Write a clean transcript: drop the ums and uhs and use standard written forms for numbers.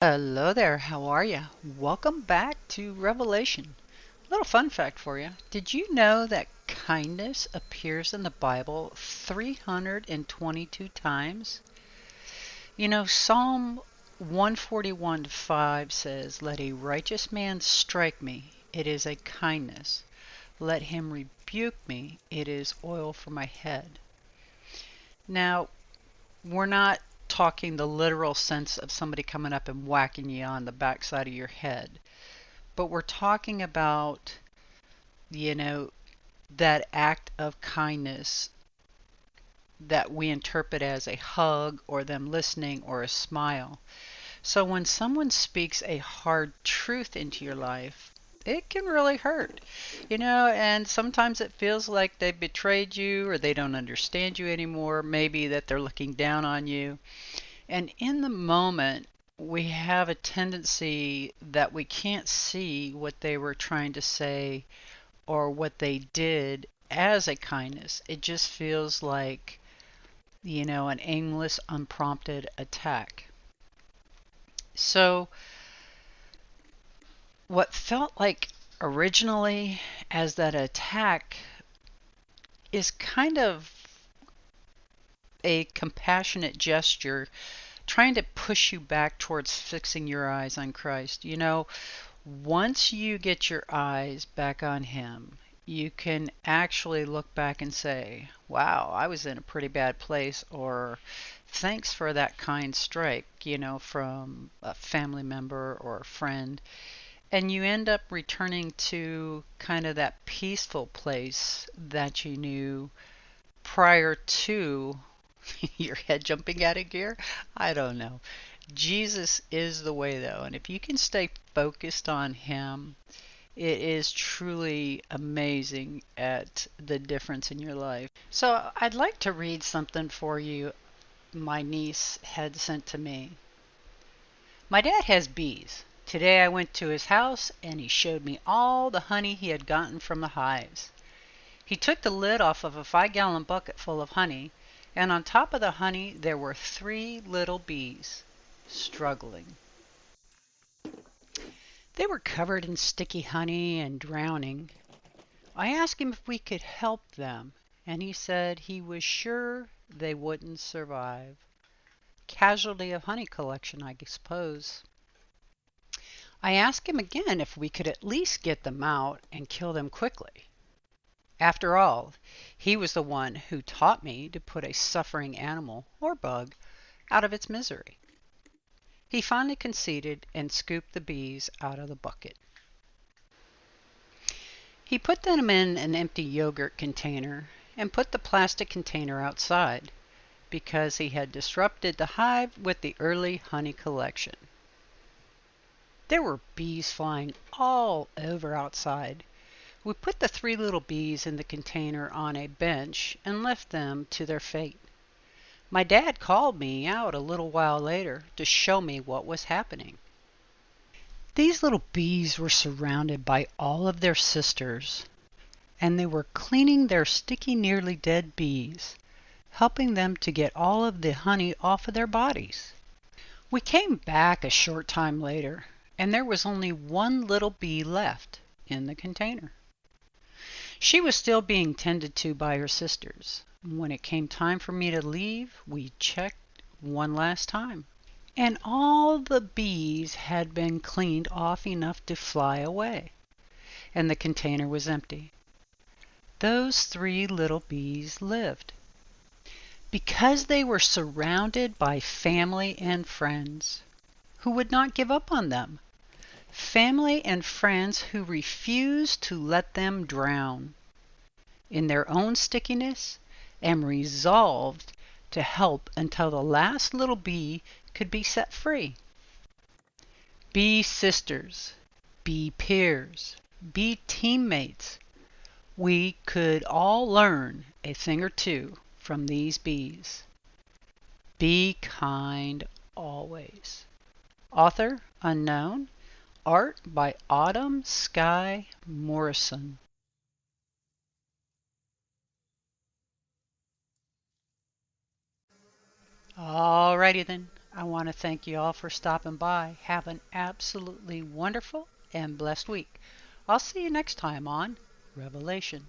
Hello there, how are you? Welcome back to Revelation. Little fun fact for you. Did you know that kindness appears in the Bible 322 times? Psalm 141:5 says, "Let a righteous man strike me, it is a kindness. Let him rebuke me, it is oil for my head." Now, we're not talking the literal sense of somebody coming up and whacking you on the backside of your head. But we're talking about, you know, that act of kindness that we interpret as a hug or them listening or a smile. So when someone speaks a hard truth into your life, it can really hurt, and sometimes it feels like they betrayed you or they don't understand you anymore, maybe that they're looking down on you. And in the moment, we have a tendency that we can't see what they were trying to say or what they did as a kindness. It just feels like, an aimless, unprompted attack. So, what felt like originally as that attack is kind of a compassionate gesture trying to push you back towards fixing your eyes on Christ. Once you get your eyes back on Him, you can actually look back and say, wow, I was in a pretty bad place, or thanks for that kind strike, from a family member or a friend. And you end up returning to kind of that peaceful place that you knew prior to your head jumping out of gear. I don't know. Jesus is the way, though, and if you can stay focused on Him, it is truly amazing at the difference in your life. So I'd like to read something for you my niece had sent to me. My dad has bees. Today I went to his house and he showed me all the honey he had gotten from the hives. He took the lid off of a 5-gallon bucket full of honey, and on top of the honey there were 3 little bees struggling. They were covered in sticky honey and drowning. I asked him if we could help them, and he said he was sure they wouldn't survive. Casualty of honey collection, I suppose. I asked him again if we could at least get them out and kill them quickly. After all, he was the one who taught me to put a suffering animal or bug out of its misery. He finally conceded and scooped the bees out of the bucket. He put them in an empty yogurt container and put the plastic container outside because he had disrupted the hive with the early honey collection. There were bees flying all over outside. We put the 3 little bees in the container on a bench and left them to their fate. My dad called me out a little while later to show me what was happening. These little bees were surrounded by all of their sisters, and they were cleaning their sticky, nearly dead bees, helping them to get all of the honey off of their bodies. We came back a short time later, and there was only 1 little bee left in the container. She was still being tended to by her sisters. When it came time for me to leave, we checked one last time, and all the bees had been cleaned off enough to fly away, and the container was empty. Those 3 little bees lived because they were surrounded by family and friends who would not give up on them. Family and friends who refused to let them drown in their own stickiness and resolved to help until the last little bee could be set free. Be sisters, be peers, be teammates. We could all learn a thing or two from these bees. Be kind always. Author unknown. Art by Autumn Sky Morrison. Alrighty then. I want to thank you all for stopping by. Have an absolutely wonderful and blessed week. I'll see you next time on Revelation.